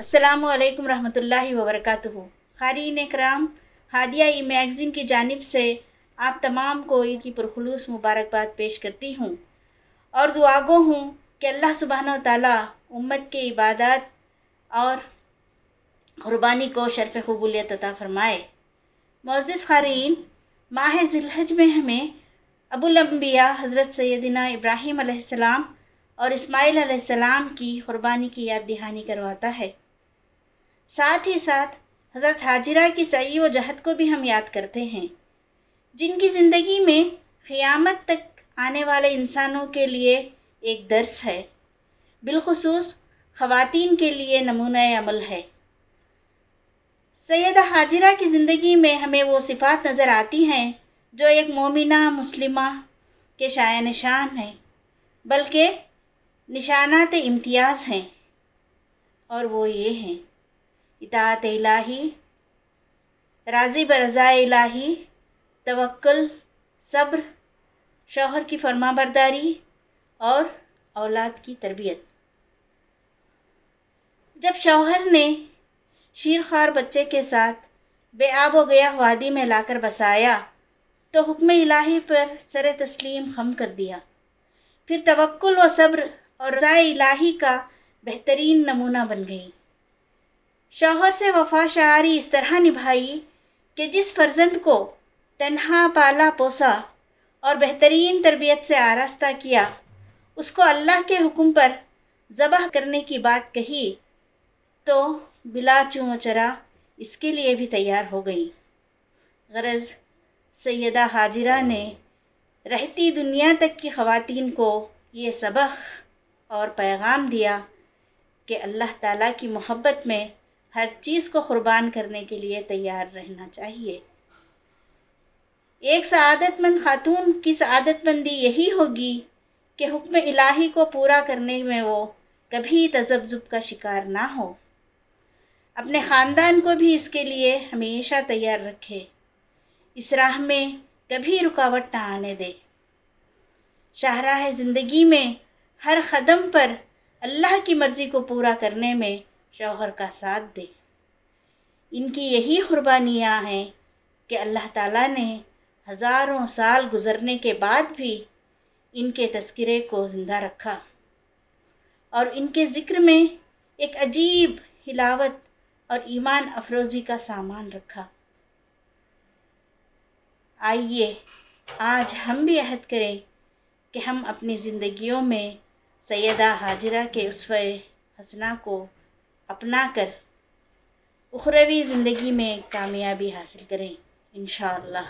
अस्सलामु अलैकुम रहमतुल्लाहि व बरकातुहू। क़ारीन इकराम, हादिया ई मैगज़ीन की जानिब से आप तमाम को ईद की पुरखुलूस मुबारकबाद पेश करती हूँ और दुआगो हूँ कि अल्लाह सुब्हानहू व तआला उम्मत के इबादत और क़ुरबानी को शर्फ़ क़बूलियत अता फ़रमाए। मुअज़्ज़िज़ क़ारीन, माह ज़िलहज में हमें अबुल अंबिया हज़रत सैयदना इब्राहीम अलैहिस्सलाम और इस्माईल अलैहिस्सलाम की क़ुरबानी की याद दहानी करवाता है। साथ ही साथ हज़रत हाजिरा की सई व जहद को भी हम याद करते हैं, जिनकी ज़िंदगी में क़यामत तक आने वाले इंसानों के लिए एक दर्स है, बिलख़ुसूस ख़वातीन के लिए नमूना अमल है। सैयदा हाजिरा की ज़िंदगी में हमें वो सिफ़ात नज़र आती हैं जो एक मोमिना मुस्लिमा के शाया निशान हैं, बल्कि निशानात इम्तियाज़ हैं, और वो ये हैं: इताअत इलाही, राज़ी बरज़ा इलाही, तवक्कुल, सब्र, शौहर की फरमाबरदारी और औलाद की तरबियत। जब शौहर ने शीरख्वार बच्चे के साथ बेआब व गया वादी में लाकर बसाया तो हुक्म इलाही पर सर तस्लीम खम कर दिया। फिर तवक्कुल व सब्र और रज़ा इलाही का बेहतरीन नमूना बन गई। शौहर से वफ़ा शारी इस तरह निभाई कि जिस फ़र्जंद को तन्हा पाला पोसा और बेहतरीन तरबियत से आरास्ता किया, उसको अल्लाह के हुक्म पर ज़बह करने की बात कही तो बिला चूँ चरा इसके लिए भी तैयार हो गई। गरज सैयदा हाजिरा ने रहती दुनिया तक की ख़वातीन को ये सबक और पैगाम दिया कि अल्लाह ताला की मोहब्बत में हर चीज़ को क़ुरबान करने के लिए तैयार रहना चाहिए। एक सआदतमंद खातून की सआदतमंदी यही होगी कि हुक्म इलाही को पूरा करने में वो कभी तज़ब्ज़ुब का शिकार ना हो, अपने ख़ानदान को भी इसके लिए हमेशा तैयार रखे, इस राह में कभी रुकावट ना आने दे। शाहराह ज़िंदगी में हर कदम पर अल्लाह की मर्ज़ी को पूरा करने में शौहर का साथ दे। इनकी यही क़ुरबानियाँ हैं कि अल्लाह ताला ने हज़ारों साल गुज़रने के बाद भी इनके तज़किरे को ज़िंदा रखा और इनके ज़िक्र में एक अजीब हिलावत और ईमान अफरोज़ी का सामान रखा। आइए आज हम भी अहद करें कि हम अपनी ज़िंदगियों में सैयदा हाजिरा के उसवे हसना को अपना कर उखरवी ज़िंदगी में कामयाबी हासिल करें, इंशाअल्लाह।